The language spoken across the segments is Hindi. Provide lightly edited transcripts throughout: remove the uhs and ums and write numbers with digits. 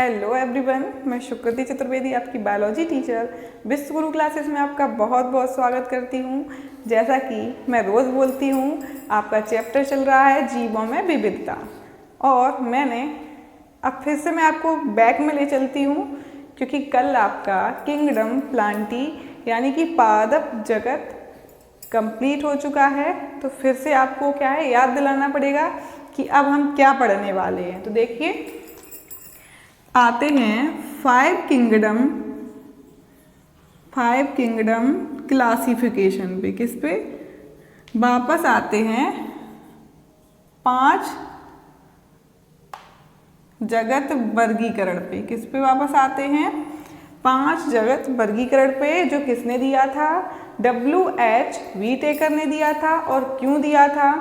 हेलो एवरीवन, मैं शुकृति चतुर्वेदी आपकी बायोलॉजी टीचर विश्व गुरु क्लासेस में आपका बहुत बहुत स्वागत करती हूँ। जैसा कि मैं रोज़ बोलती हूँ, आपका चैप्टर चल रहा है जीवों में विविधता, और मैंने अब फिर से मैं आपको बैक में ले चलती हूँ क्योंकि कल आपका किंगडम प्लांटी यानी कि पादप जगत कंप्लीट हो चुका है। तो फिर से आपको क्या है, याद दिलाना पड़ेगा कि अब हम क्या पढ़ने वाले हैं। तो देखिए, आते हैं फाइव किंगडम क्लासिफिकेशन पे। किस पे वापस आते हैं? 5 जगत वर्गीकरण पे। किस पे वापस आते हैं? 5 जगत वर्गीकरण पे, जो किसने दिया था? WH व्हीटेकर ने दिया था। और क्यों दिया था?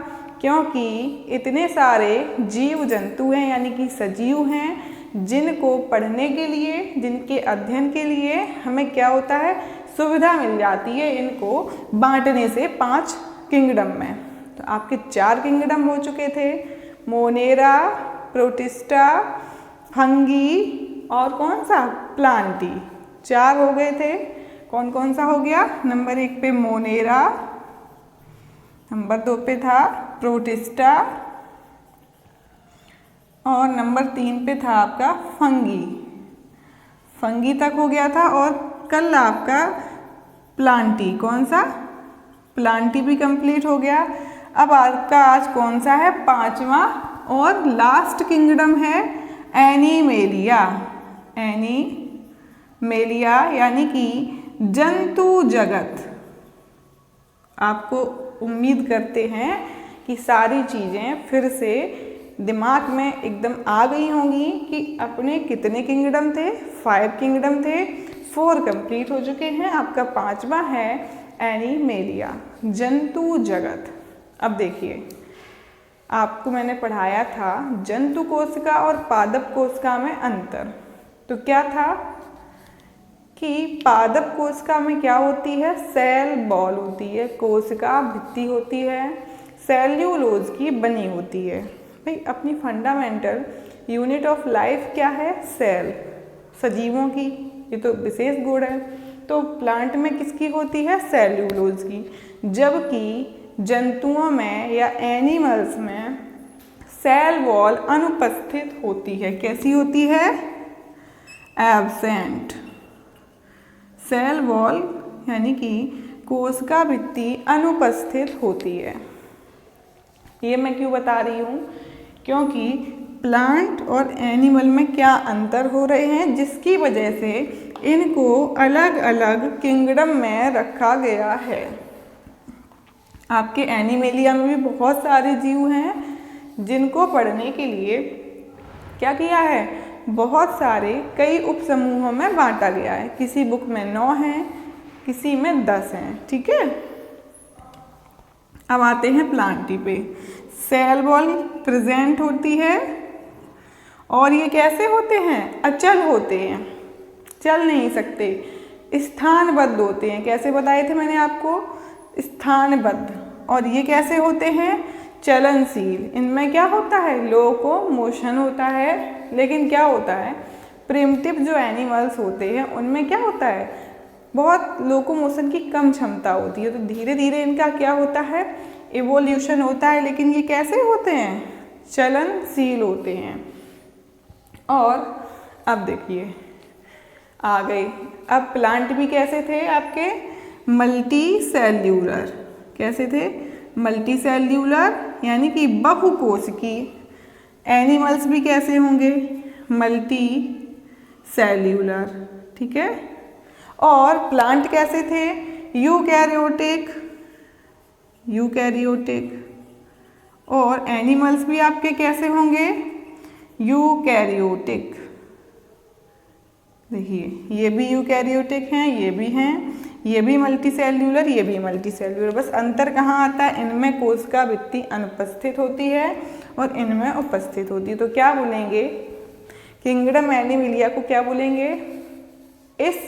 क्योंकि इतने सारे जीव जंतु हैं यानी कि सजीव हैं, जिनको पढ़ने के लिए, जिनके अध्ययन के लिए हमें क्या होता है, सुविधा मिल जाती है इनको बांटने से 5 किंगडम में। तो आपके 4 किंगडम हो चुके थे, मोनेरा, प्रोटिस्टा, फंगी और कौन सा, प्लांटी। 4 हो गए थे। कौन कौन सा हो गया? नंबर 1 पे मोनेरा, नंबर 2 पे था प्रोटिस्टा, और नंबर 3 पे था आपका फंगी तक हो गया था। और कल आपका प्लांटी, कौन सा, प्लांटी भी कंप्लीट हो गया। अब आपका आज कौन सा है? 5वां और लास्ट किंगडम है एनीमेलिया यानी कि जंतु जगत। आपको उम्मीद करते हैं कि सारी चीज़ें फिर से दिमाग में एकदम आ गई होंगी कि अपने कितने किंगडम थे? 5 किंगडम थे, 4 कंप्लीट हो चुके हैं। आपका 5वां है एनीमेलिया, जंतु जगत। अब देखिए, आपको मैंने पढ़ाया था जंतु कोशिका और पादप कोशिका में अंतर। तो क्या था कि पादप कोशिका में क्या होती है? सेल बॉल होती है, कोशिका भित्ति होती है, सेल्यूलोज की बनी होती है। भाई, अपनी फंडामेंटल यूनिट ऑफ लाइफ क्या है? सेल, सजीवों की, ये तो विशेष गुण है। तो प्लांट में किसकी होती है? सेल्यूलोज की। जबकि जंतुओं में या एनिमल्स में सेल वॉल अनुपस्थित होती है। कैसी होती है? एब्सेंट। सेल वॉल यानी कि कोशिका भित्ति अनुपस्थित होती है। ये मैं क्यों बता रही हूँ? क्योंकि प्लांट और एनिमल में क्या अंतर हो रहे हैं, जिसकी वजह से इनको अलग अलग किंगडम में रखा गया है। आपके एनिमेलिया में भी बहुत सारे जीव हैं, जिनको पढ़ने के लिए क्या किया है? बहुत सारे कई उपसमूहों में बांटा गया है। किसी बुक में 9 हैं, किसी में 10 हैं। ठीक है। अब आते हैं प्लांटी पे। सेल वॉल प्रेजेंट होती है, और ये कैसे होते हैं? अचल होते हैं, चल नहीं सकते, स्थानबद्ध होते हैं। कैसे बताए थे मैंने आपको? स्थानबद्ध। और ये कैसे होते हैं? चलनशील। इनमें क्या होता है? लोकोमोशन होता है। लेकिन क्या होता है, प्रिमिटिव जो एनिमल्स होते हैं उनमें क्या होता है? बहुत लोकोमोशन की कम क्षमता होती है। तो धीरे धीरे इनका क्या होता है? इवोल्यूशन होता है। लेकिन ये कैसे होते हैं? चलनशील होते हैं। और अब देखिए, आ गए। अब प्लांट भी कैसे थे आपके? Multi cellular. कैसे थे? मल्टी सेल्यूलर यानी कि बहुकोशिकी। एनिमल्स भी कैसे होंगे? Multi cellular. ठीक है। और प्लांट कैसे थे? यूकैरियोटिक। और एनिमल्स भी आपके कैसे होंगे? यूकैरियोटिक। देखिए, ये भी यूकैरियोटिक हैं, ये भी हैं, ये भी मल्टी सेल्यूलर, ये भी मल्टी सेल्यूलर। बस अंतर कहाँ आता है? इनमें कोशिका भित्ति अनुपस्थित होती है और इनमें उपस्थित होती है। तो क्या बोलेंगे? किंगडम एनीमेलिया को क्या बोलेंगे? इस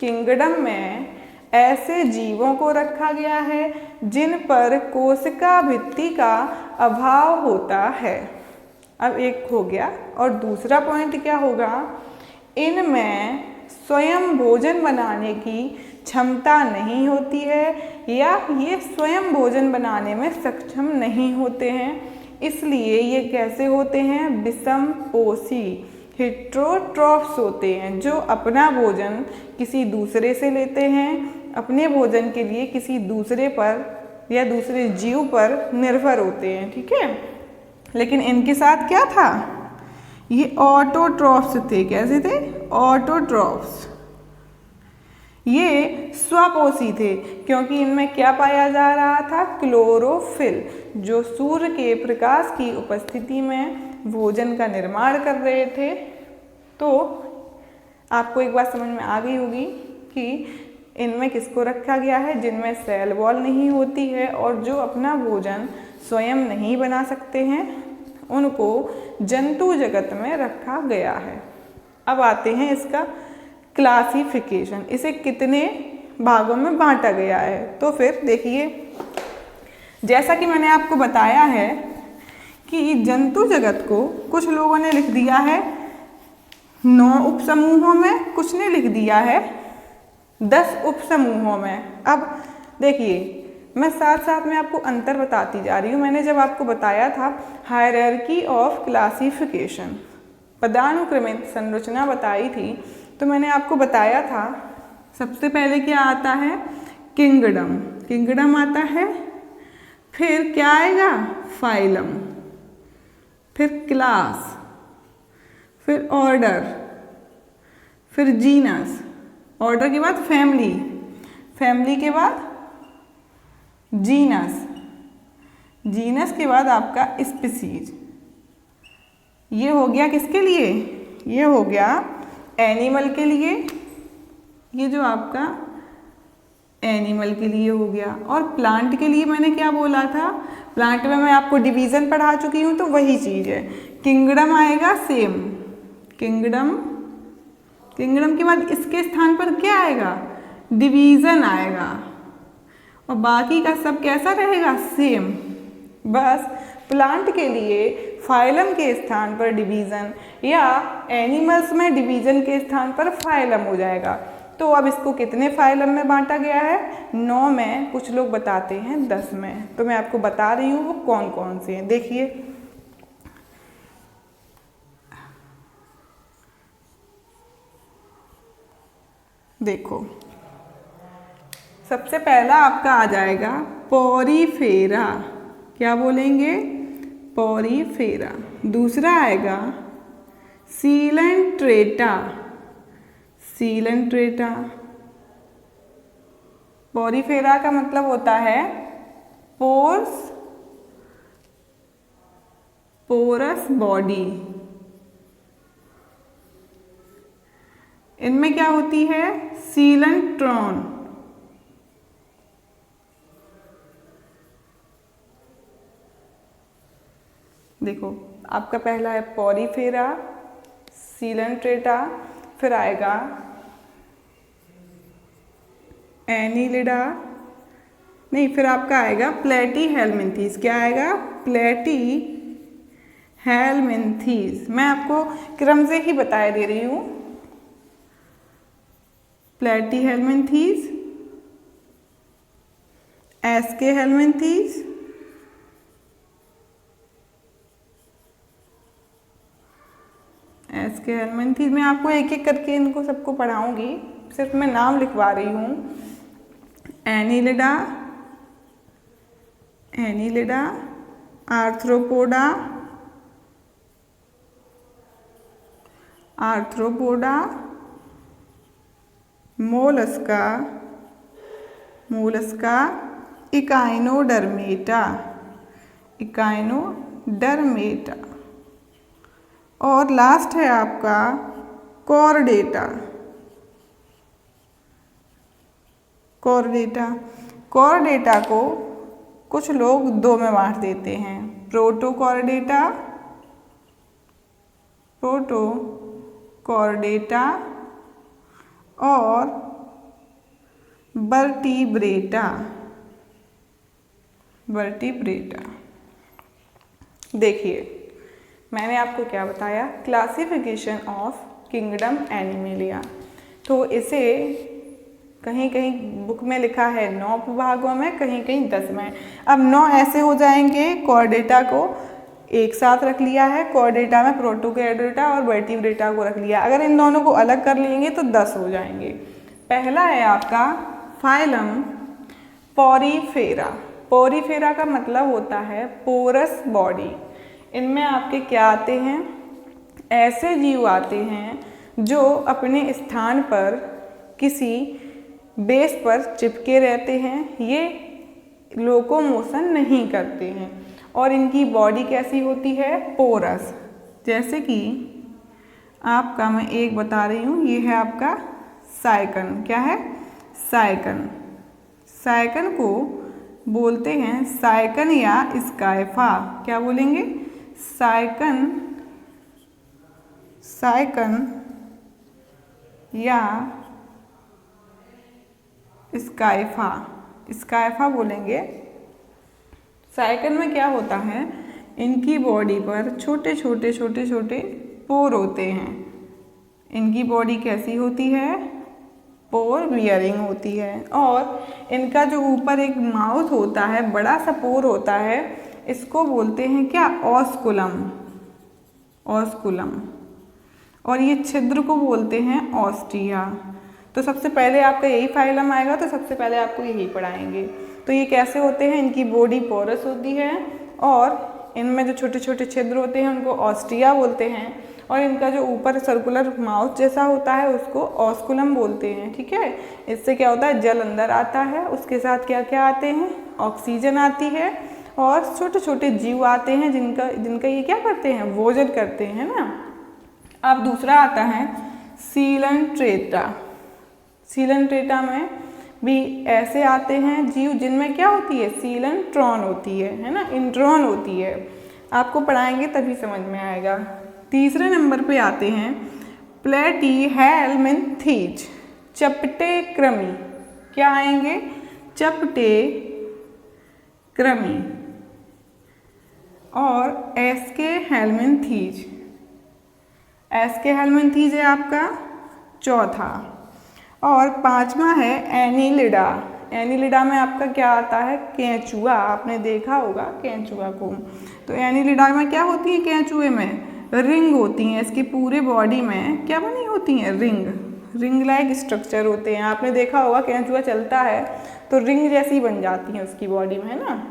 किंगडम में ऐसे जीवों को रखा गया है जिन पर कोशिका भित्ति का अभाव होता है। अब एक हो गया। और दूसरा पॉइंट क्या होगा, इनमें स्वयं भोजन बनाने की क्षमता नहीं होती है या ये स्वयं भोजन बनाने में सक्षम नहीं होते हैं, इसलिए ये कैसे होते हैं, विषमपोषी हेटेरोट्रॉफ्स होते हैं, जो अपना भोजन किसी दूसरे से लेते हैं, अपने भोजन के लिए किसी दूसरे पर या दूसरे जीव पर निर्भर होते हैं। ठीक है, लेकिन इनके साथ क्या था, ये ऑटोट्रॉफ्स थे। कैसे थे, ऑटोट्रॉफ्स। ये स्वपोषी थे क्योंकि इनमें क्या पाया जा रहा था, क्लोरोफिल, जो सूर्य के प्रकाश की उपस्थिति में भोजन का निर्माण कर रहे थे। तो आपको एक बात समझ में आ गई होगी कि इनमें किसको रखा गया है, जिनमें सेल वॉल नहीं होती है और जो अपना भोजन स्वयं नहीं बना सकते हैं, उनको जंतु जगत में रखा गया है। अब आते हैं इसका क्लासिफिकेशन, इसे कितने भागों में बांटा गया है। तो फिर देखिए, जैसा कि मैंने आपको बताया है कि जंतु जगत को कुछ लोगों ने लिख दिया है 9 उपसमूहों में, कुछ ने लिख दिया है 10 उपसमूहों में। अब देखिए, मैं साथ साथ में आपको अंतर बताती जा रही हूँ। मैंने जब आपको बताया था हायरार्की ऑफ क्लासिफिकेशन, पदानुक्रमित संरचना बताई थी, तो मैंने आपको बताया था सबसे पहले क्या आता है, किंगडम, किंगडम आता है, फिर क्या आएगा, फाइलम, फिर क्लास, फिर ऑर्डर, फिर जीनस, ऑर्डर के बाद फैमिली, फैमिली के बाद जीनस, जीनस के बाद आपका स्पीसीज। ये हो गया किसके लिए, ये हो गया एनिमल के लिए, ये जो आपका एनिमल के लिए हो गया। और प्लांट के लिए मैंने क्या बोला था, प्लांट में मैं आपको डिवीज़न पढ़ा चुकी हूँ, तो वही चीज़ है। किंगडम आएगा सेम, किंगडम, किंगडम के बाद इसके स्थान पर क्या आएगा, डिवीज़न आएगा, और बाकी का सब कैसा रहेगा, सेम। बस प्लांट के लिए फाइलम के स्थान पर डिवीज़न या एनिमल्स में डिवीज़न के स्थान पर फाइलम हो जाएगा। तो अब इसको कितने फाइलम में बांटा गया है, 9 में, कुछ लोग बताते हैं 10 में। तो मैं आपको बता रही हूँ वो कौन कौन से हैं। देखिए, देखो, सबसे पहला आपका आ जाएगा पोरीफेरा, क्या बोलेंगे, पोरीफेरा। दूसरा आएगा सीलेंट्रेटा, सीलेंट्रेटा। पोरीफेरा का मतलब होता है पोर्स, पोरस बॉडी। इनमें क्या होती है, सीलेंट्रॉन। देखो, आपका पहला है पोरीफेरा, सीलेंट्रेटा, फिर आएगा एनिलिडा, नहीं, फिर आपका आएगा प्लेटीहेल्मिन्थीस। क्या आएगा, प्लेटीहेल्मिन्थीस। मैं आपको क्रम से ही बताए दे रही हूँ। प्लेटीहेल्मिन्थीस, एस्केहेल्मिन्थीस, एस्केहेल्मिन्थीस। मैं आपको एक एक करके इनको सबको पढ़ाऊंगी, सिर्फ मैं नाम लिखवा रही हूँ। Annelida, Annelida, arthropoda, arthropoda, Mollusca, Mollusca, Echinodermata, Echinodermata, और लास्ट है आपका कॉर्डेटा, कॉर्डेटा। कॉर्डेटा को कुछ लोग 2 में बांट देते हैं, प्रोटोकॉर्डेटा, प्रोटोकॉर्डेटा और वर्टिब्रेटा, वर्टिब्रेटा। देखिए, मैंने आपको क्या बताया, क्लासिफिकेशन ऑफ किंगडम एनिमलिया। तो इसे कहीं कहीं बुक में लिखा है 9 भागों में, कहीं कहीं 10 में। अब 9 ऐसे हो जाएंगे, कॉर्डेटा को एक साथ रख लिया है, कॉर्डेटा में प्रोटोकॉर्डेटा और वर्टिब्रेटा को रख लिया। अगर इन दोनों को अलग कर लेंगे तो 10 हो जाएंगे। पहला है आपका फाइलम पोरीफेरा। पोरीफेरा का मतलब होता है पोरस बॉडी। इनमें आपके क्या आते हैं, ऐसे जीव आते हैं जो अपने स्थान पर किसी बेस पर चिपके रहते हैं, ये लोकोमोशन नहीं करते हैं और इनकी बॉडी कैसी होती है, पोरस। जैसे कि आपका मैं एक बता रही हूँ, ये है आपका साइकन। क्या है, साइकन। साइकन को बोलते हैं साइकन या स्काइफा। क्या बोलेंगे, साइकन, साइकन या स्काइफा, स्काइफा बोलेंगे। साइकन में क्या होता है, इनकी बॉडी पर छोटे छोटे छोटे छोटे पोर होते हैं। इनकी बॉडी कैसी होती है, पोर बियरिंग होती है। और इनका जो ऊपर एक माउथ होता है, बड़ा सा पोर होता है, इसको बोलते हैं क्या, ऑस्कुलम, ऑस्कुलम। और ये छिद्र को बोलते हैं ऑस्टिया। तो सबसे पहले आपका यही फाइलम आएगा, तो सबसे पहले आपको यही पढ़ाएंगे। तो ये कैसे होते हैं, इनकी बॉडी पोरस होती है और इनमें जो छोटे छोटे छिद्र होते हैं उनको ऑस्टिया बोलते हैं। और इनका जो ऊपर सर्कुलर माउथ जैसा होता है उसको ऑस्कुलम बोलते हैं। ठीक है, इससे क्या होता है, जल अंदर आता है, उसके साथ क्या क्या आते हैं, ऑक्सीजन आती है और छोटे छोटे जीव आते हैं जिनका ये क्या करते हैं, भोजन करते हैं ना। अब दूसरा आता है सीलंट्रेटा। सीलंट्रेटा में भी ऐसे आते हैं जीव जिनमें क्या होती है, सीलंट्रॉन होती है ना, इंट्रॉन होती है। आपको पढ़ाएंगे तभी समझ में आएगा। तीसरे नंबर पे आते हैं प्लेटीहेल्मिन्थीज, चपटे कृमि। क्या आएंगे, चपटे कृमि। और एस्केहेल्मिन्थीज, एस्केहेल्मिन्थीज है आपका चौथा। और पांचवा है एनीलिडा। एनीलिडा में आपका क्या आता है, केंचुआ। आपने देखा होगा केंचुआ को। तो एनीलिडा में क्या होती है, केंचुए में रिंग होती हैं। इसकी पूरे बॉडी में क्या बनी होती हैं, रिंग, रिंग लाइक स्ट्रक्चर होते हैं। आपने देखा होगा केंचुआ चलता है तो रिंग जैसी बन जाती है उसकी बॉडी में, है ना।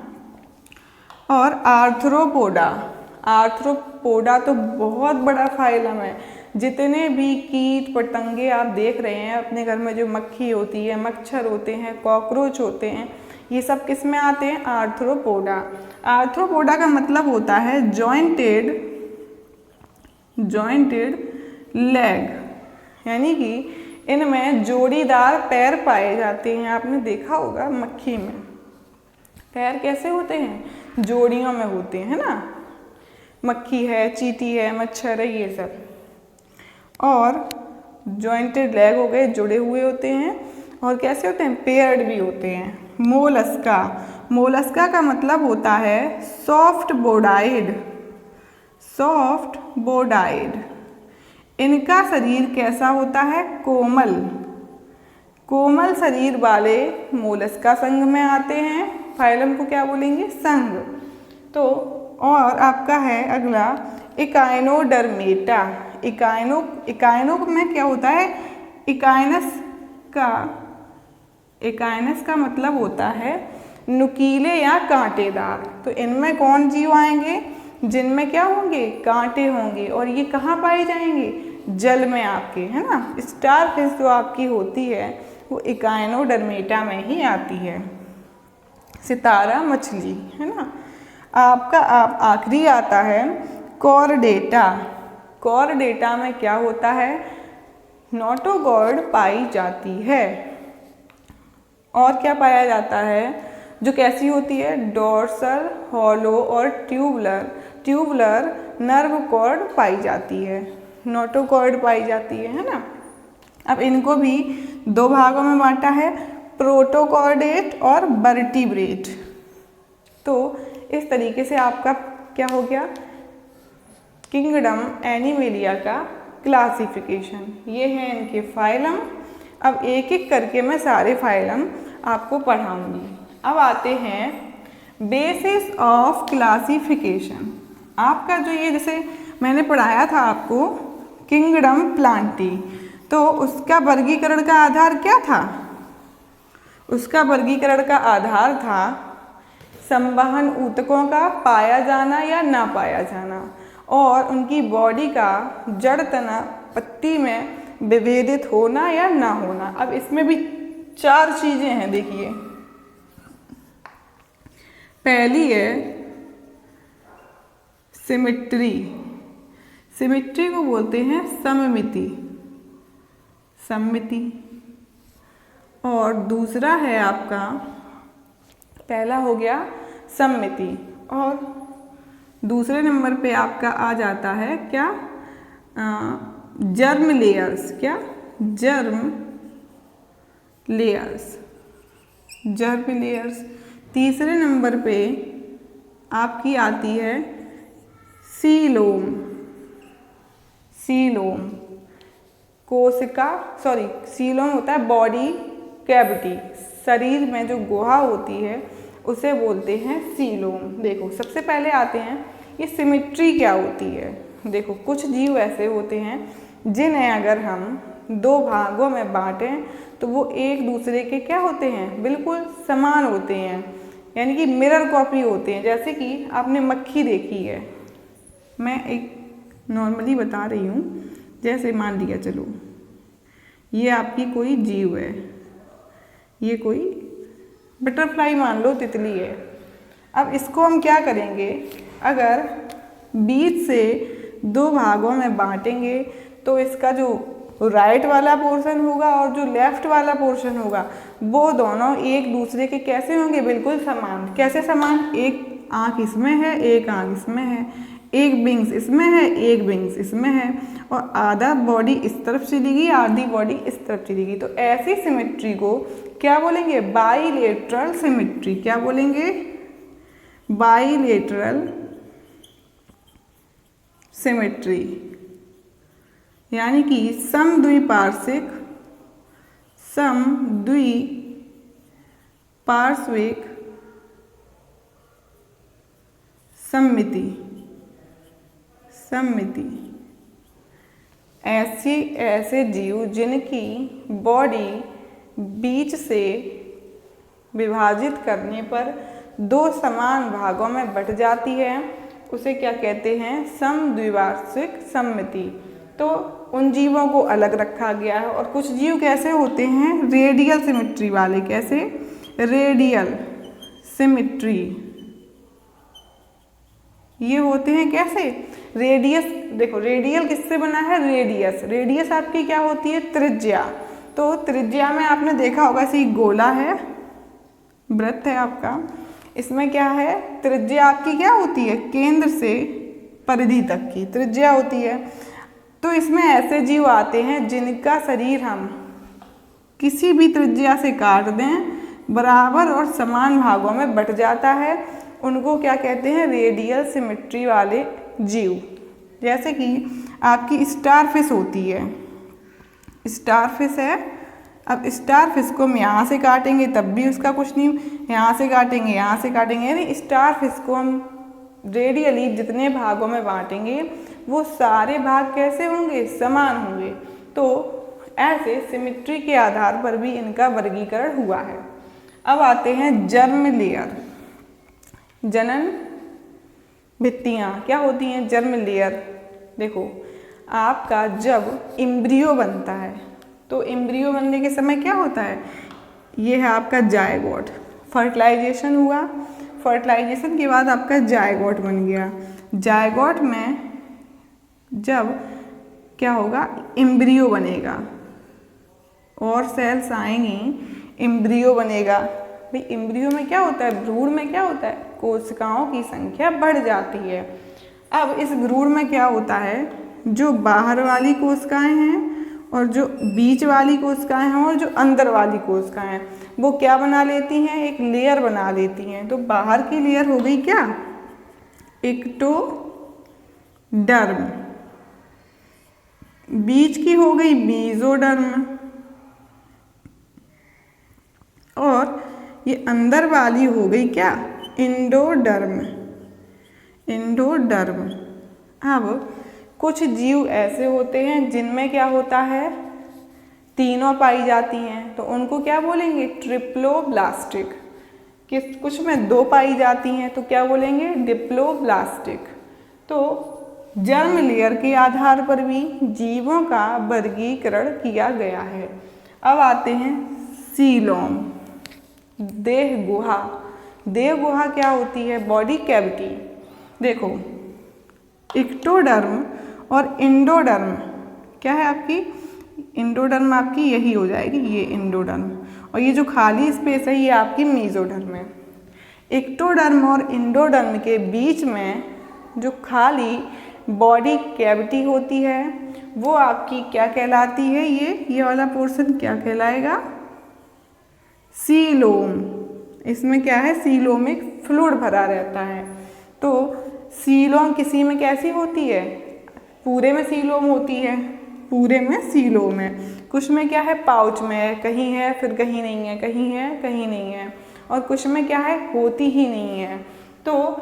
और आर्थ्रोपोडा। आर्थ्रोपोडा तो बहुत बड़ा फाइलम है। जितने भी कीट पतंगे आप देख रहे हैं अपने घर में, जो मक्खी होती है, मच्छर होते हैं, कॉकरोच होते हैं, ये सब किस में आते हैं, आर्थ्रोपोडा। आर्थ्रोपोडा का मतलब होता है जॉइंटेड, जॉइंटेड लेग, यानी कि इनमें जोड़ीदार पैर पाए जाते हैं। आपने देखा होगा मक्खी में पैर कैसे होते हैं, जोड़ियों में होते हैं ना। मक्खी है, चींटी है, मच्छर है, ये सब। और जॉइंटेड लेग हो गए, जुड़े हुए होते हैं। और कैसे होते हैं, पेयर्ड भी होते हैं। मोलस्का, मोलस्का का मतलब होता है सॉफ्ट बोडाइड, सॉफ्ट बोडाइड। इनका शरीर कैसा होता है, कोमल, कोमल शरीर वाले मोलस्का संघ में आते हैं। फाइलम को क्या बोलेंगे, संघ। तो और आपका है अगला इकाइनोडर्मेटा। इकाइनो में क्या होता है, इकाइनस का मतलब होता है नुकीले या कांटेदार। तो इनमें कौन जीव आएंगे, जिनमें क्या होंगे, कांटे होंगे। और ये कहाँ पाए जाएंगे, जल में आपके, है ना। स्टार फिश जो आपकी होती है वो इकाइनोडर्मेटा में ही आती है। सितारा मछली, है ना। आपका आखिरी आता है कॉर्डेटा। कॉर्डेटा में क्या होता है, नोटोगॉर्ड पाई जाती है। और क्या पाया जाता है, जो कैसी होती है, डोर्सल, हॉलो और ट्यूबुलर नर्व कॉर्ड पाई जाती है, नोटोकॉर्ड पाई जाती है ना। अब इनको भी 2 भागों में बांटा है, प्रोटोकॉर्डेट और वर्टिब्रेट। तो इस तरीके से आपका क्या हो गया, किंगडम एनिमेलिया का क्लासिफिकेशन। ये है इनके फाइलम। अब एक एक करके मैं सारे फाइलम आपको पढ़ाऊंगी। अब आते हैं बेसिस ऑफ क्लासिफिकेशन। आपका जो ये जैसे मैंने पढ़ाया था आपको किंगडम प्लांटी, तो उसका वर्गीकरण का आधार क्या था? उसका वर्गीकरण का आधार था संवहन ऊतकों का पाया जाना या ना पाया जाना, और उनकी बॉडी का जड़ तना पत्ती में विभेदित होना या ना होना। अब इसमें भी 4 चीजें हैं, देखिए। पहली है सिमेट्री। सिमेट्री को बोलते हैं सममिति, सममिति। और दूसरा है आपका, पहला हो गया सममिति, और दूसरे नंबर पे आपका आ जाता है क्या? Germ layers. क्या? Germ layers, germ layers. तीसरे नंबर पे आपकी आती है सीलोम, सीलोम कोशिका, सॉरी सीलोम होता है बॉडी कैविटी, शरीर में जो गुहा होती है उसे बोलते हैं सीलोम। देखो सबसे पहले आते हैं ये सिमेट्री क्या होती है। देखो कुछ जीव ऐसे होते हैं जिन्हें अगर हम 2 भागों में बांटें तो वो एक दूसरे के क्या होते हैं? बिल्कुल समान होते हैं, यानी कि मिरर कॉपी होते हैं। जैसे कि आपने मक्खी देखी है, मैं एक नॉर्मली बता रही हूँ। जैसे मान लिया चलो ये आपकी कोई जीव है, ये कोई बटरफ्लाई मान लो, तितली है। अब इसको हम क्या करेंगे, अगर बीच से 2 भागों में बांटेंगे तो इसका जो राइट वाला पोर्शन होगा और जो लेफ्ट वाला पोर्शन होगा वो दोनों एक दूसरे के कैसे होंगे? बिल्कुल समान। कैसे समान? एक आँख इसमें है, एक आँख इसमें है, एक विंग्स इसमें है, एक विंग्स इसमें है, और आधा बॉडी इस तरफ चलेगी, आधी बॉडी इस तरफ चलेगी। तो ऐसी सिमेट्री को क्या बोलेंगे? Bilateral symmetry. क्या बोलेंगे? बाइलेटरल सिमेट्री, यानी कि समद्विपार्श्विक, समद्विपार्श्विक सममिति, सममिति। ऐसे जीव जिनकी बॉडी बीच से विभाजित करने पर 2 समान भागों में बट जाती है उसे क्या कहते हैं? समद्विपार्श्विक सममिति। तो उन जीवों को अलग रखा गया है। और कुछ जीव कैसे होते हैं? रेडियल सिमेट्री वाले। कैसे? Radial symmetry. ये होते हैं कैसे? रेडियस। देखो रेडियल किससे बना है? रेडियस। रेडियस आपकी क्या होती है? त्रिज्या। तो त्रिज्या में आपने देखा होगा ऐसी गोला है, वृत्त है आपका, इसमें क्या है? त्रिज्या आपकी क्या होती है? केंद्र से परिधि तक की त्रिज्या होती है। तो इसमें ऐसे जीव आते हैं जिनका शरीर हम किसी भी त्रिज्या से काट दें बराबर और समान भागों में बट जाता है, उनको क्या कहते हैं? रेडियल सिमेट्री वाले जीव। जैसे कि आपकी स्टारफिश होती है, स्टारफिश है। अब स्टारफिश को हम यहाँ से काटेंगे तब भी उसका कुछ नहीं, यहाँ से काटेंगे, यहाँ से काटेंगे, यानी स्टारफिश को हम रेडियली जितने भागों में बांटेंगे वो सारे भाग कैसे होंगे? समान होंगे। तो ऐसे सिमेट्री के आधार पर भी इनका वर्गीकरण हुआ है। अब आते हैं जर्म लेयर, जनन भित्तियाँ। क्या होती हैं जर्म लेयर? देखो आपका जब इम्ब्रियो बनता है तो इम्ब्रियो बनने के समय क्या होता है? ये है आपका जायगोट। फर्टिलाइजेशन हुआ, फर्टिलाइजेशन के बाद आपका जायगोट बन गया। जायगोट में जब क्या होगा? इम्ब्रियो बनेगा और सेल्स आएंगी, इम्ब्रियो बनेगा। भाई इम्ब्रियो में क्या होता है? भ्रूण में क्या होता है? कोशिकाओं की संख्या बढ़ जाती है। अब इस भ्रूण में क्या होता है? जो बाहर वाली कोशिकाएं हैं और जो बीच वाली कोशिकाएं हैं और जो अंदर वाली कोशिकाएं हैं वो क्या बना लेती हैं? एक लेयर बना लेती हैं। तो बाहर की लेयर हो गई क्या? डर्म, बीच की हो गई बीजोडर्म, और ये अंदर वाली हो गई क्या, इंडोडर्म, इंडोडर्म। अब कुछ जीव ऐसे होते हैं जिनमें क्या होता है, तीनों पाई जाती हैं, तो उनको क्या बोलेंगे, ट्रिप्लोब्लास्टिक। कुछ में दो पाई जाती हैं तो क्या बोलेंगे, डिप्लोब्लास्टिक। तो जर्म लेयर के आधार पर भी जीवों का वर्गीकरण किया गया है। अब आते हैं सीलोम, देह गुहा। देह गुहा क्या होती है, बॉडी कैविटी। देखो, इक्टोडर्म और इंडोडर्म क्या है आपकी, इंडोडर्म आपकी यही हो जाएगी, ये इंडोडर्म, और ये जो खाली स्पेस है ये आपकी मीजोडर्म है। इक्टोडर्म और इंडोडर्म के बीच में जो खाली बॉडी कैविटी होती है वो आपकी क्या कहलाती है, ये वाला पोर्शन क्या कहलाएगा, सीलोम। इसमें क्या है, सीलोमिक फ्लूइड भरा रहता है। तो सीलोम किसी में कैसी होती है, पूरे में सीलोम होती है, पूरे में सीलोम है। कुछ में क्या है, पाउच में है, कहीं है फिर कहीं नहीं है, कहीं है कहीं नहीं है, और कुछ में क्या है, होती ही नहीं है। तो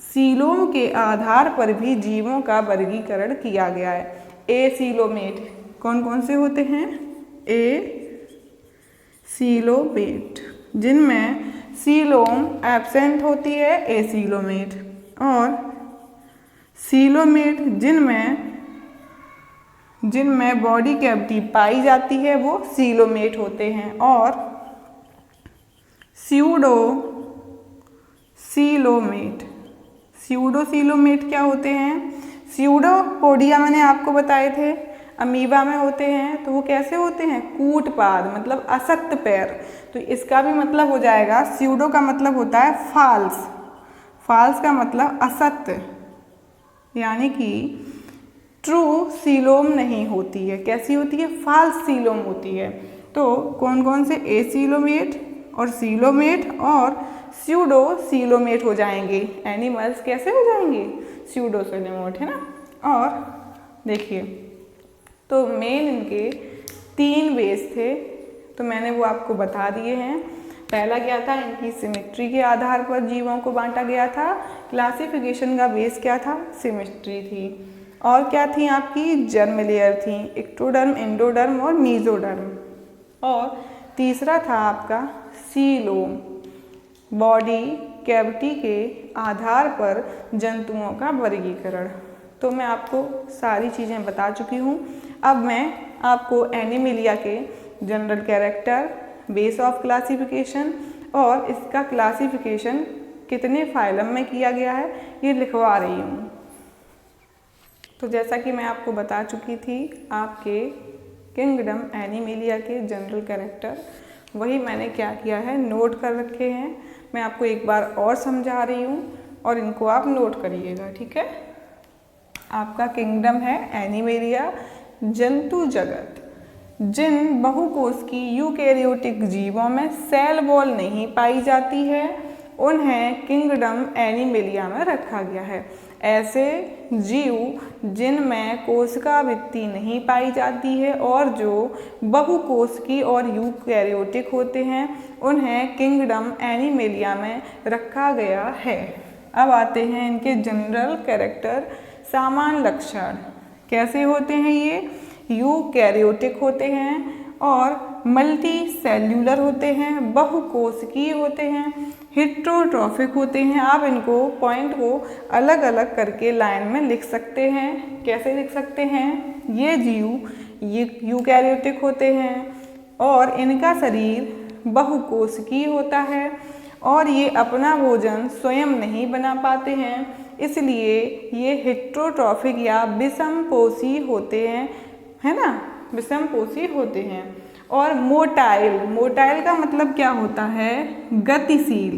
सीलोम के आधार पर भी जीवों का वर्गीकरण किया गया है। ए सीलोमेट कौन कौन से होते हैं, ए सीलोमेट जिनमें सीलोम एब्सेंट होती है, ए सीलोमेट, और सीलोमेट जिनमें बॉडी कैविटी पाई जाती है वो सीलोमेट होते हैं। और स्यूडो सीलोमेट, स्यूडो सीलोमेट क्या होते हैं, स्यूडोपोडिया मैंने आपको बताए थे अमीबा में होते हैं, तो वो कैसे होते हैं, कूटपाद, मतलब असत्य पैर। तो इसका भी मतलब हो जाएगा, स्यूडो का मतलब होता है फाल्स, फाल्स का मतलब असत्य, यानी कि ट्रू सीलोम नहीं होती है, कैसी होती है, फाल्स सीलोम होती है। तो कौन कौन से, ए सीलोमेट और सीलोमेट और स्यूडो सीलोमेट हो जाएंगे। एनिमल्स कैसे हो जाएंगे, स्यूडो सीलोमेट, है ना। और देखिए, तो मेन इनके 3 बेस थे, तो मैंने वो आपको बता दिए हैं। पहला क्या था, इनकी सिमेट्री के आधार पर जीवों को बांटा गया था। क्लासिफिकेशन का बेस क्या था, सिमेट्री थी। और क्या थी आपकी, जर्म लेयर थी, इक्टोडर्म, इंडोडर्म और मीजोडर्म। और तीसरा था आपका सीलोम, बॉडी कैविटी के आधार पर जंतुओं का वर्गीकरण। तो मैं आपको सारी चीज़ें बता चुकी हूँ। अब मैं आपको एनिमेलिया के general character, base of classification और इसका क्लासिफिकेशन कितने फाइलम में किया गया है ये लिखवा रही हूँ। तो जैसा कि मैं आपको बता चुकी थी, आपके किंगडम एनिमेलिया के जनरल कैरेक्टर, वही मैंने क्या किया है, नोट कर रखे हैं। मैं आपको एक बार और समझा रही हूँ और इनको आप नोट करिएगा, ठीक है। आपका किंगडम है एनिमेलिया, जंतु जगत। जिन बहुकोशिकी यूकेरियोटिक जीवों में सेल वॉल नहीं पाई जाती है उन्हें किंगडम एनिमेलिया में रखा गया है। ऐसे जीव जिनमें कोशिका भित्ति नहीं पाई जाती है और जो बहुकोशिकी और यूकेरियोटिक होते हैं उन्हें किंगडम एनिमेलिया में रखा गया है। अब आते हैं इनके जनरल कैरेक्टर, सामान्य लक्षण कैसे होते हैं। ये यूकैरियोटिक होते हैं और मल्टी सेल्यूलर होते हैं, बहुकोशिकीय होते हैं, हेट्रोट्रॉफिक होते हैं। आप इनको पॉइंट को अलग अलग करके लाइन में लिख सकते हैं। कैसे लिख सकते हैं, ये जीव यूकैरियोटिक होते हैं और इनका शरीर बहुकोशिकीय होता है और ये अपना भोजन स्वयं नहीं बना पाते हैं, इसलिए ये हेट्रोट्रॉफिक या विषमपोषी होते हैं, है ना, विषमपोषी होते हैं। और मोटाइल, मोटाइल का मतलब क्या होता है, गतिशील।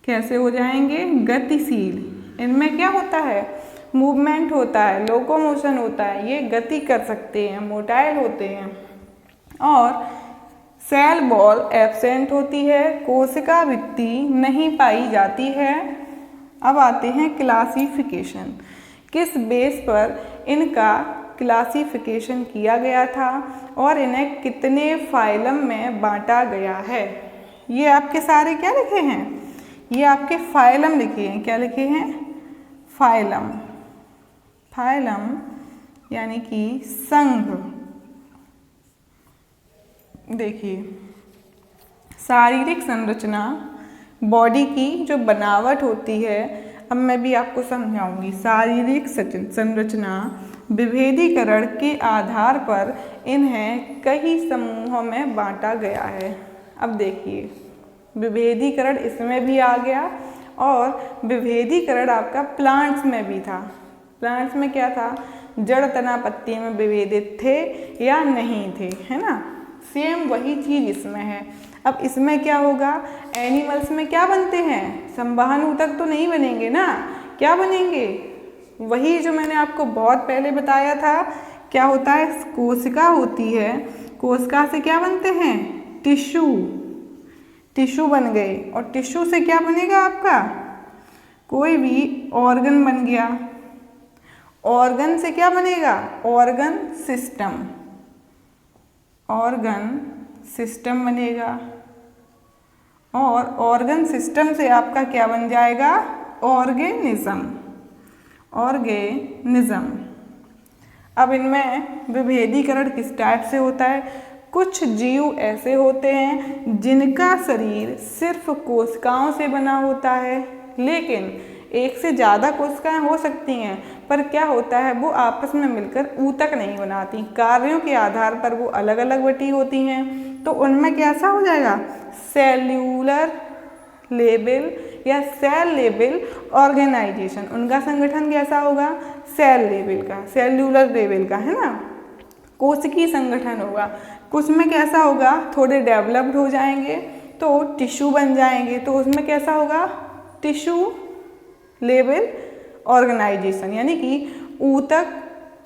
कैसे हो जाएंगे, गतिशील। इनमें क्या होता है, मूवमेंट होता है, लोकोमोशन होता है, ये गति कर सकते हैं, मोटाइल होते हैं। और सेल वॉल एब्सेंट होती है, कोशिका भित्ति नहीं पाई जाती है अब आते हैं क्लासिफिकेशन। किस बेस पर इनका क्लासिफिकेशन किया गया था और इन्हें कितने फाइलम में बांटा गया है। ये आपके सारे क्या लिखे हैं, ये आपके फाइलम लिखे हैं। क्या लिखे हैं, फाइलम। फाइलम यानी कि संघ। देखिए शारीरिक संरचना, बॉडी की जो बनावट होती है, अब मैं भी आपको समझाऊंगी। शारीरिक संरचना विभेदीकरण के आधार पर इन्हें कई समूहों में बांटा गया है। अब देखिए विभेदीकरण इसमें भी आ गया और विभेदीकरण आपका प्लांट्स में भी था। प्लांट्स में क्या था, जड़ तना पत्ती में विभेदित थे या नहीं थे, है ना। सेम वही चीज़ इसमें है। अब इसमें क्या होगा, एनिमल्स में क्या बनते हैं, संवहन ऊतक तो नहीं बनेंगे ना, क्या बनेंगे, वही जो मैंने आपको बहुत पहले बताया था। क्या होता है, कोशिका होती है, कोशिका से क्या बनते हैं, टिश्यू। टिश्यू बन गए और टिश्यू से क्या बनेगा आपका, कोई भी ऑर्गन बन गया। ऑर्गन से क्या बनेगा, ऑर्गन सिस्टम। ऑर्गन सिस्टम बनेगा और ऑर्गन सिस्टम से आपका क्या बन जाएगा, ऑर्गेनिज्म। ऑर्गेनिज्म। अब इनमें विभेदीकरण किस टाइप से होता है, कुछ जीव ऐसे होते हैं जिनका शरीर सिर्फ कोशिकाओं से बना होता है, लेकिन एक से ज़्यादा कोशिकाएं हो सकती हैं, पर क्या होता है वो आपस में मिलकर ऊतक नहीं बनाती। कार्यों के आधार पर वो अलग अलग बटी होती हैं, तो उनमें कैसा हो जाएगा, सेल्यूलर लेवल या सेल लेवल ऑर्गेनाइजेशन। उनका संगठन कैसा होगा, सेल लेवल का, सेल्यूलर लेवल का, है ना, कोशिकीय संगठन होगा। कुछ में कैसा होगा, थोड़े डेवलप्ड हो जाएंगे तो टिश्यू बन जाएंगे, तो उसमें कैसा होगा, टिश्यू लेवल ऑर्गेनाइजेशन, यानी कि ऊतक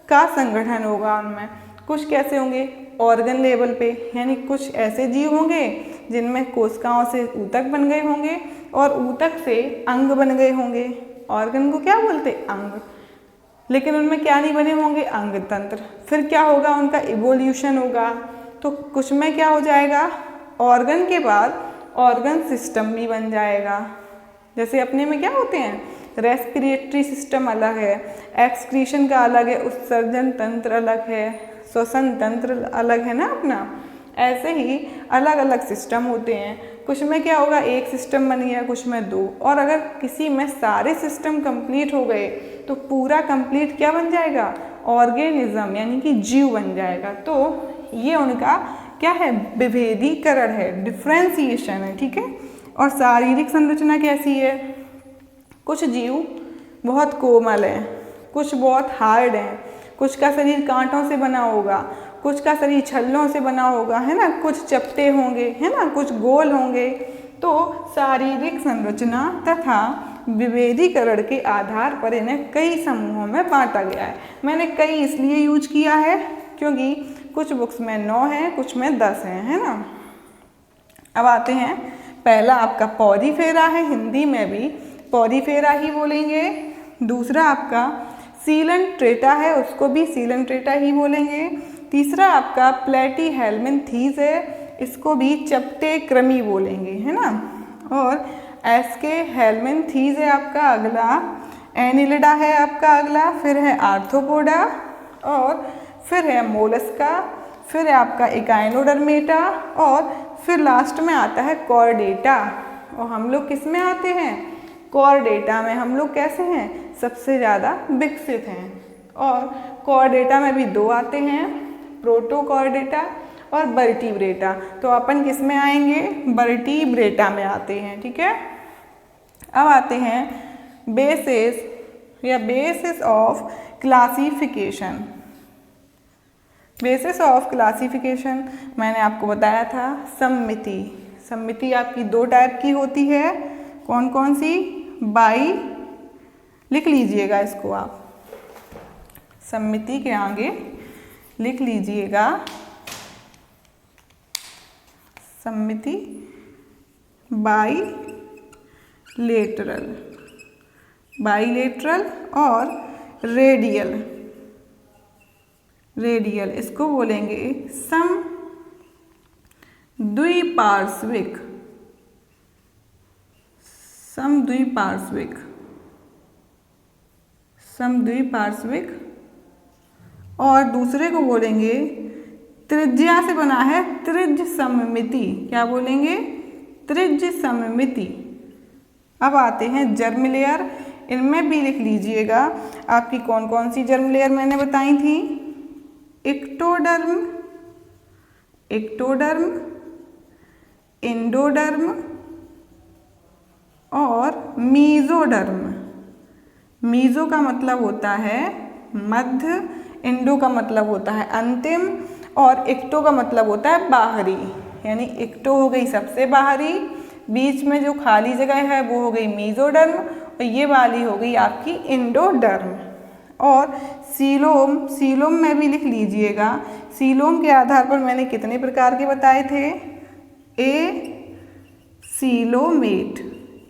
का संगठन होगा उनमें। कुछ कैसे होंगे, ऑर्गन लेवल पे, यानी कुछ ऐसे जीव होंगे जिनमें कोशिकाओं से ऊतक बन गए होंगे और ऊतक से अंग बन गए होंगे। ऑर्गन को क्या बोलते, अंग, लेकिन उनमें क्या नहीं बने होंगे, अंग तंत्र। फिर क्या होगा, उनका इवोल्यूशन होगा। तो कुछ में क्या हो जाएगा, ऑर्गन के बाद ऑर्गन सिस्टम भी बन जाएगा। जैसे अपने में क्या होते हैं, रेस्पिरेटरी सिस्टम अलग है, एक्सक्रीशन का अलग है, उत्सर्जन तंत्र अलग है, श्वसन तंत्र अलग है ना अपना। ऐसे ही अलग अलग सिस्टम होते हैं। कुछ में क्या होगा, एक सिस्टम बन गया, कुछ में दो, और अगर किसी में सारे सिस्टम कंप्लीट हो गए तो पूरा कंप्लीट क्या बन जाएगा, ऑर्गेनिज्म, यानी कि जीव बन जाएगा। तो ये उनका क्या है, विभेदीकरण है, डिफ्रेंसिएशन है, ठीक है। और शारीरिक संरचना कैसी है, कुछ जीव बहुत कोमल हैं, कुछ बहुत हार्ड हैं, कुछ का शरीर कांटों से बना होगा, कुछ का शरीर छल्लों से बना होगा, है ना, कुछ चपटे होंगे, है ना, कुछ गोल होंगे। तो शारीरिक संरचना तथा विभेदीकरण के आधार पर इन्हें कई समूहों में बांटा गया है। मैंने कई इसलिए यूज किया है क्योंकि कुछ बुक्स में 9 है, कुछ में 10 है ना। अब आते हैं, पहला आपका पॉरीफेरा है, हिंदी में भी पॉरीफेरा ही बोलेंगे। दूसरा आपका सीलेंट्रेटा है, उसको भी सीलेंट्रेटा ही बोलेंगे। तीसरा आपका प्लेटीहेल्मिन्थीज है, इसको भी चपटे कृमि बोलेंगे, है ना। और एस्के हेल्मिन्थीज है आपका अगला, एनिलिडा है आपका अगला, फिर है आर्थ्रोपोडा, और फिर है मोलस्का, फिर है आपका इकाइनोडर्मेटा, और फिर लास्ट में आता है कॉर्डेटा। और हम लोग किस में आते हैं, कॉर्डेटा में। हम लोग कैसे हैं, सबसे ज़्यादा विकसित हैं। और कॉर्डेटा में भी 2 आते हैं, प्रोटोकॉर्डेटा और वर्टिब्रेटा। तो अपन किस में आएंगे, वर्टिब्रेटा में आते हैं, ठीक है। अब आते हैं बेसिस या basis of classification. Basis of classification मैंने आपको बताया था, सम्मिति। सम्मिति आपकी 2 टाइप की होती है, कौन कौन सी, बाई, लिख लीजिएगा इसको आप, सम्मिति के आगे लिख लीजिएगा, सम्मिति बाई लेटरल, बाइलेटरल और रेडियल। रेडियल इसको बोलेंगे समद्विपार्श्विक। समद्विपार्श्विक, समद्विपार्श्विक। और दूसरे को बोलेंगे त्रिज्या से बना है त्रिज्य सममिति। क्या बोलेंगे? त्रिज्य सममिति। अब आते हैं जर्म लेयर। इनमें भी लिख लीजिएगा आपकी कौन कौन सी जर्म लेयर मैंने बताई थी। एक्टोडर्म, एक्टोडर्म, एंडोडर्म और मीजोडर्म। मीजो का मतलब होता है मध्य, एंडो का मतलब होता है अंतिम और एक्टो का मतलब होता है बाहरी। यानी एक्टो हो गई सबसे बाहरी, बीच में जो खाली जगह है वो हो गई मीजोडर्म और ये वाली हो गई आपकी एंडोडर्म। और सीलोम, सीलोम में भी लिख लीजिएगा। सीलोम के आधार पर मैंने कितने प्रकार के बताए थे? ए सीलोमेट,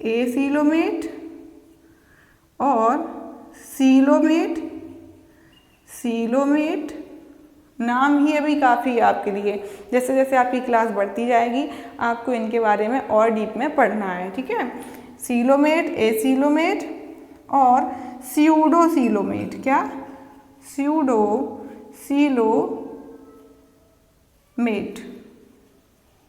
ए सीलोमेट और सीलोमेट, सीलोमेट। नाम ही अभी काफ़ी है आपके लिए। जैसे जैसे आपकी क्लास बढ़ती जाएगी आपको इनके बारे में और डीप में पढ़ना है, ठीक है। सीलोमेट, एसीलोमेट और स्यूडोसीलोमेट। क्या? स्यूडोसीलोमेट।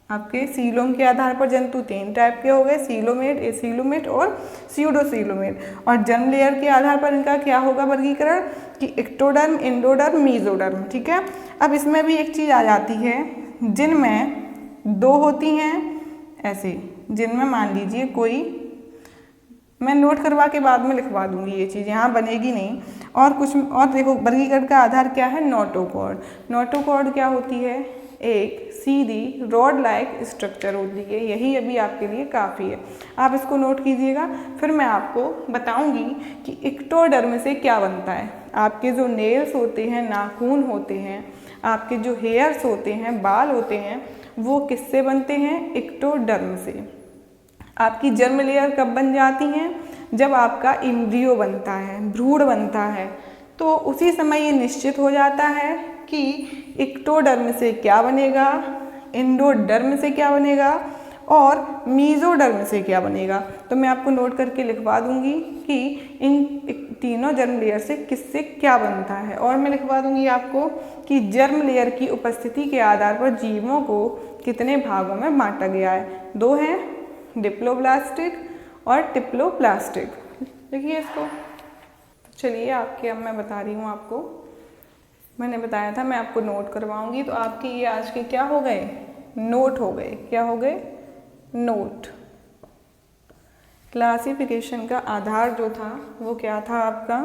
आपके सीलोम के आधार पर जंतु 3 टाइप के हो गए, सीलोमेट, एसीलोमेट और स्यूडोसीलोमेट। और जर्म लेयर के आधार पर इनका क्या होगा वर्गीकरण कि एक्टोडर्म, एंडोडर्म, मीजोडर्म, ठीक है। अब इसमें भी एक चीज़ आ जाती है जिनमें 2 होती हैं ऐसे, जिनमें मान लीजिए कोई, मैं नोट करवा के बाद में लिखवा दूंगी, ये चीज़ यहाँ बनेगी नहीं। और कुछ और देखो, वर्गीकरण का आधार क्या है? नोटोकॉर्ड। नोटोकॉर्ड क्या होती है? एक सीधी रॉड लाइक स्ट्रक्चर होती है। यही अभी आपके लिए काफ़ी है, आप इसको नोट कीजिएगा। फिर मैं आपको बताऊंगी कि एक्टोडर्म से क्या बनता है। आपके जो नेल्स होते हैं, नाखून होते हैं, आपके जो हेयर्स होते हैं, बाल होते हैं, वो किससे बनते हैं? एक्टोडर्म से। आपकी जर्म लेयर कब बन जाती हैं? जब आपका एम्ब्रियो बनता है, भ्रूण बनता है, तो उसी समय ये निश्चित हो जाता है कि एक्टोडर्म से क्या बनेगा, एंडोडर्म से क्या बनेगा और मीजोडर्म से क्या बनेगा। तो मैं आपको नोट करके लिखवा दूंगी कि इन तीनों जर्म लेयर से किससे क्या बनता है। और मैं लिखवा दूंगी आपको कि जर्म लेयर की उपस्थिति के आधार पर जीवों को कितने भागों में बांटा गया है। 2 हैं, डिप्लोब्लास्टिक और टिप्लोप्लास्टिक। देखिए इसको, चलिए आपके अब मैं बता रही हूँ आपको। मैंने बताया था मैं आपको नोट करवाऊंगी, तो आपके ये आज के क्या हो गए? नोट हो गए। क्या हो गए? नोट। क्लासिफिकेशन का आधार जो था वो क्या था आपका?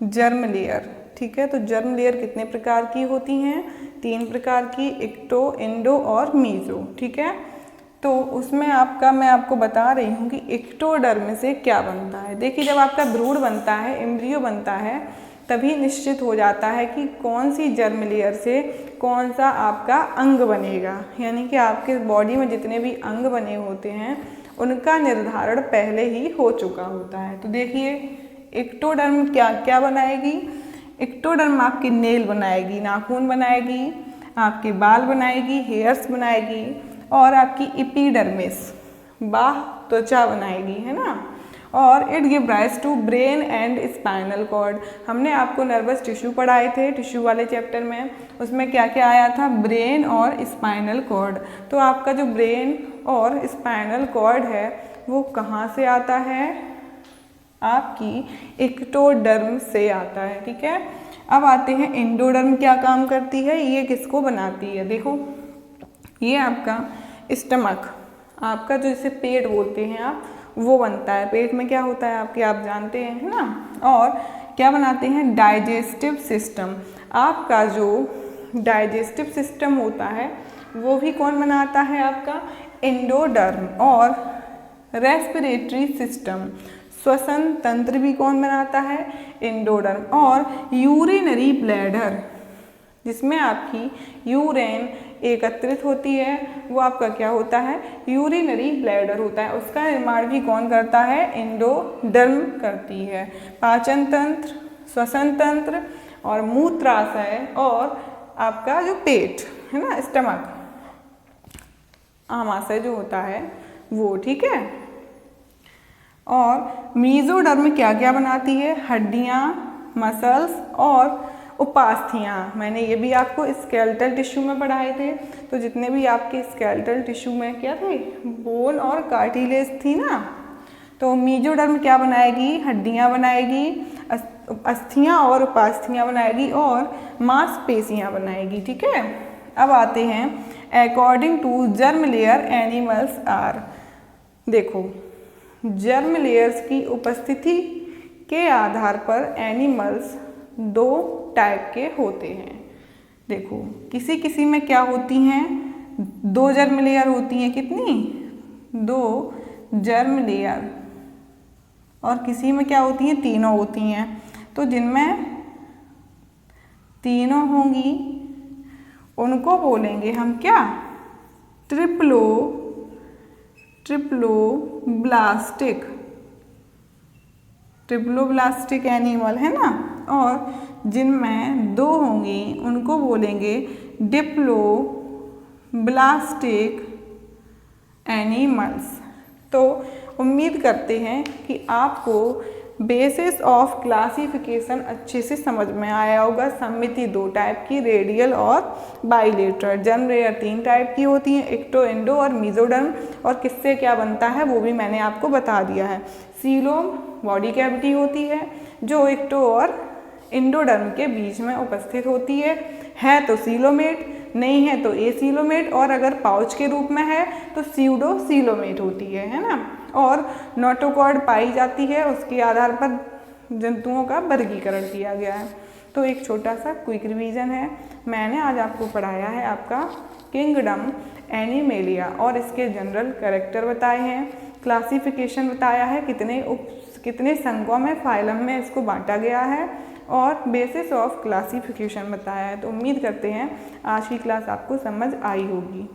जर्म लेयर, ठीक है। तो जर्म लेयर कितने प्रकार की होती हैं? 3 प्रकार की, एक्टो, एंडो और मीजो, ठीक है। तो उसमें आपका मैं आपको बता रही हूँ कि एक्टोडर्म से क्या बनता है। देखिए जब आपका भ्रूण बनता है, एम्ब्रियो बनता है, तभी निश्चित हो जाता है कि कौन सी जर्म लेयर से कौन सा आपका अंग बनेगा। यानी कि आपके बॉडी में जितने भी अंग बने होते हैं उनका निर्धारण पहले ही हो चुका होता है। तो देखिए एक्टोडर्म क्या क्या बनाएगी? एक्टोडर्म आपकी नेल बनाएगी, नाखून बनाएगी, आपके बाल बनाएगी, हेयर्स बनाएगी और आपकी एपिडर्मिस, बाह, त्वचा बनाएगी, है ना। और it give rise to brain and spinal cord. हमने आपको नर्वस टिश्यू पढ़ाए थे टिश्यू वाले चैप्टर में, उसमें क्या क्या आया था? ब्रेन और स्पाइनल कॉर्ड। तो आपका जो ब्रेन और स्पाइनल कॉर्ड है वो कहाँ से आता है? आपकी एक्टोडर्म से आता है, ठीक है। अब आते हैं एंडोडर्म क्या काम करती है, ये किसको बनाती है। देखो ये आपका स्टमक, आपका जो इसे पेट बोलते हैं आप, वो बनता है। पेट में क्या होता है आपके, आप जानते हैं, है ना। और क्या बनाते हैं? Digestive system. आपका जो डाइजेस्टिव सिस्टम होता है वो भी कौन बनाता है? आपका एंडोडर्म। और रेस्पिरेटरी सिस्टम, श्वसन तंत्र भी कौन बनाता है? एंडोडर्म। और यूरिनरी ब्लैडर, जिसमें आपकी यूरेन एकत्रित होती है वो आपका क्या होता है, यूरिनरी ब्लैडर होता है। उसका निर्माण भी कौन करता है, एंडोडर्म करती है। पाचन तंत्र, श्वसन तंत्र और मूत्राशय और आपका जो पेट है ना, स्टमक, आमाशय जो होता है वो, ठीक है। और मीजोडर्म क्या क्या बनाती है, हड्डियाँ, मसल्स और उपास्थियाँ। मैंने ये भी आपको स्केलेटल टिश्यू में पढ़ाए थे। तो जितने भी आपके स्केलेटल टिश्यू में क्या थे, बोन और कार्टिलेज थी ना, तो मीजोडर्म क्या बनाएगी, हड्डियाँ बनाएगी, अस्थियाँ और उपास्थियाँ बनाएगी और मांसपेशियाँ बनाएगी, ठीक है। अब आते हैं according to germ layer animals are. देखो, जर्म लेयर्स की उपस्थिति के आधार पर एनिमल्स दो टाइप के होते हैं। देखो, किसी किसी में क्या होती हैं, दो जर्म लेयर होती हैं, कितनी, दो जर्म लेयर, और किसी में क्या होती हैं, तीनों होती हैं। तो जिनमें तीनों होंगी उनको बोलेंगे हम क्या, ट्रिप्लोब्लास्टिक एनिमल है ना। और जिनमें दो होंगी उनको बोलेंगे डिप्लोब्लास्टिक एनिमल्स। तो उम्मीद करते हैं कि आपको बेसिस ऑफ क्लासिफिकेशन अच्छे से समझ में आया होगा। समिति दो टाइप की, रेडियल और बाइलेटरल। जर्म लेयर तीन टाइप की होती हैं, एक्टो, एंडो और मीजोडर्म। और किससे क्या बनता है वो भी मैंने आपको बता दिया है। सीलोम बॉडी कैविटी होती है जो एक्टो और एंडोडर्म के बीच में उपस्थित होती है तो सीलोमेट, नहीं है तो एसीलोमेट, और अगर पाउच के रूप में है तो स्यूडोसीलोमेट होती है ना। और नोटोकॉर्ड पाई जाती है, उसके आधार पर जंतुओं का वर्गीकरण किया गया है। तो एक छोटा सा क्विक रिवीजन है। मैंने आज आपको पढ़ाया है आपका किंगडम एनिमेलिया और इसके जनरल कैरेक्टर बताए हैं, क्लासिफिकेशन बताया है, कितने संघों में, फाइलम में इसको बांटा गया है, और बेसिस ऑफ क्लासिफिकेशन बताया है। तो उम्मीद करते हैं आज की क्लास आपको समझ आई होगी।